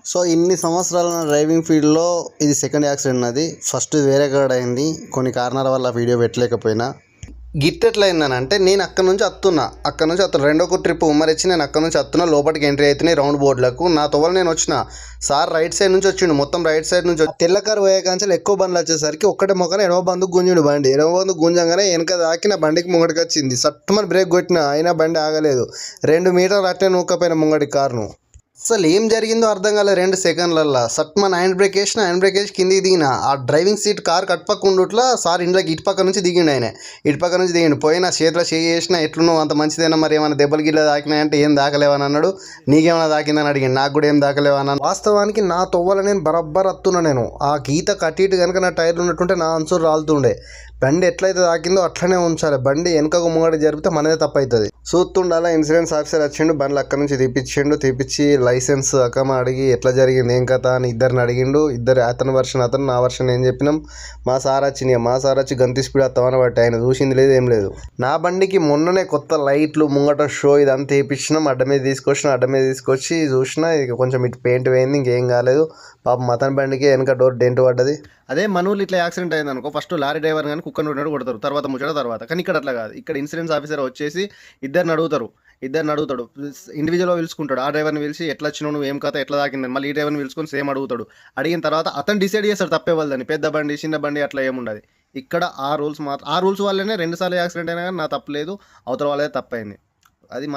So ఇన్ని సంవత్సరాల నా డ్రైవింగ్ ఫీల్డ్లో ఇది సెకండ్ యాక్సిడెంట్ నాది. ఫస్ట్ వేరే కాడ అయింది, కొన్ని కారణాల వల్ల వీడియో పెట్టలేకపోయినా. గిట్టెట్లయిందని అంటే నేను అక్కడ నుంచి వస్తున్నా రెండో ట్రిప్ ఉమ్మరిచ్చి నేను అక్కడ నుంచి వస్తున్నా, లోపలికి ఎంట్రీ అవుతున్నాయి రౌండ్ బోర్డులకు. నా తోవలు నేను వచ్చిన సార్ రైట్ సైడ్ నుంచి వచ్చిండు, మొత్తం రైట్ సైడ్ నుంచి తెల్లకారు పోయే కాంచెలు ఎక్కువ బండ్లు వచ్చేసరికి ఒక్కటే మొక్కన ఎడమ బందుకు గుంజుడు బండి. ఎడమ బందుకు గుంజంగానే వెనక దాకి నా బండికి ముంగడికి వచ్చింది. సట్టుమని బ్రేక్ కొట్టిన, అయినా బండి ఆగలేదు. 2 మీటర్లు అట్టే నూకపోయిన ముంగడి కారును. అసలు ఏం జరిగిందో అర్థం కాలేదు 2 సెకండ్లల్లో. సట్మన్ హ్యాండ్ బ్రేక్ వేసి కిందికి దిగిన. ఆ డ్రైవింగ్ సీట్ కార్ కట్పక్క ఉండుట్లా సార్ ఇంట్లోకి ఇటుపక్క నుంచి దిగిండు. ఇటుపక్క నుంచి దిగిండు. పోయిన చేతిలో చేసిన ఎట్లున్నావు అంత మంచిదేనా, మరి ఏమైనా దెబ్బలు గిట్ల తాకినాయంటే ఏం దాకలేవని అన్నాడు. నీకేమైనా తాకిందని అడిగాను, నాకు కూడా ఏం దాకలేవన్నాను. వాస్తవానికి నా తొవ్వల నేను బరబ్బర్ వస్తున్నా. నేను ఆ గీత కట్టి ఇటు కనుక నా టైర్లు ఉన్నట్టుంటే నా అన్సూరు రాలుతుండే. బండి ఎట్లయితే తాకిందో అట్లనే ఉంచాలి. బండి వెనకకు ముంగడి జరిపితే మనదే తప్పవుతుంది. చూస్తుండాలా ఇన్సూరెన్స్ ఆఫీసర్ వచ్చిండు, బండ్లు అక్కడి నుంచి తీపిచ్చి లైసెన్స్ అక్కమ అడిగి ఎట్లా జరిగింది ఏం కథ అని ఇద్దరిని అడిగిండు. అతని వర్షన్ అతను, నా వర్షన్ ఏం చెప్పినాం. మా సార్ వచ్చి గంతి స్పీడ్ వస్తామని బట్టి ఆయన చూసింది లేదు ఏం లేదు. నా బండికి మొన్ననే కొత్త లైట్లు ముంగట షో ఇదంతా వేయించినాం. అడ్డ మీద తీసుకొచ్చి చూసినా ఇక కొంచెం ఇటు పెయింట్ పోయింది, ఇంకేం కాలేదు. పాపం అతని బండికి వెనక డోర్ డెంట్ పడ్డది. అదే మనూళ్ళు ఇట్లా యాక్సిడెంట్ అయింది అనుకో, ఫస్ట్ లారీ డ్రైవర్ కానీ కుక్కను కొడతారు, తర్వాత ముచ్చట తర్వాత. కానీ ఇక్కడ అట్లా కాదు. ఇక్కడ ఇన్సూరెన్స్ ఆఫీసర్ వచ్చేసి ఇద్దరిని అడుగుతాడు. ఇండివిజువల్గా పిలుచుకుంటాడు. ఆ డ్రైవర్ని పిలిచి ఎట్లా వచ్చినావు, నువ్వు ఏం కథ, ఎట్లా తాకిందని. మళ్ళీ ఈ డ్రైవర్ని పిలుచుకొని సేమ్ అడుగుతాడు. అడిగిన తర్వాత అతను డిసైడ్ చేస్తాడు తప్పే వాళ్ళని. పెద్ద బండి చిన్న బండి అట్లా ఏముండదు. ఇక్కడ ఆ రూల్స్ వల్లనే 2 సార్లు యాక్సిడెంట్ అయినా కానీ నా తప్పు లేదు, అవతల వాళ్ళదే తప్పైంది. అది